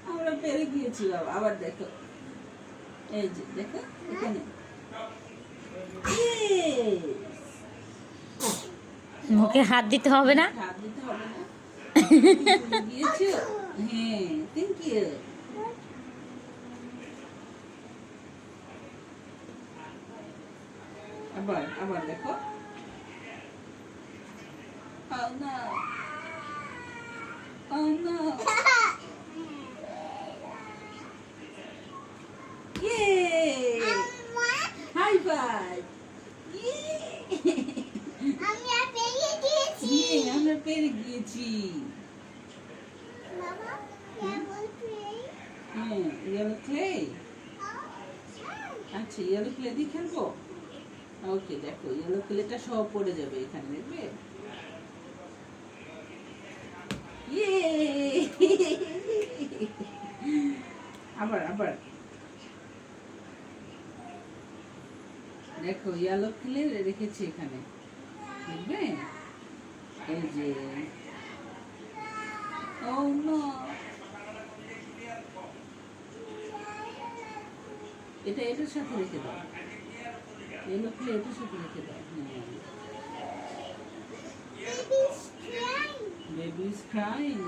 আমরা পেরে গিয়েছি বাবা। আবার দেখো, এই যে দেখো এখানে। মুখে হাত দিতে হবে না? হাত দিতে হবে না। গিয়েছো? হ্যাঁ, থ্যাংক ইউ। আবার আবার দেখো। Oh no. Oh no. Yay! High five. Yay! আমরা পেরে গিয়েছি। হ্যাঁ, ইয়েলো ক্লে। আচ্ছা, ইয়েলো ক্লে দিয়ে খেলবো। ওকে, দেখো ইয়েলো ক্লেটা সব পড়ে যাবে এখানে, দেখবে? Yay! আবার আবার দেখো ইয়েলো ক্লে রেখেছি এখানে, দেখবে? এই যে Oh no! এটা এটার সাথে রেখে দাও। ইয়েলো ক্লে এটার সাথে রেখে দাও। হ্যাঁ। Baby's crying.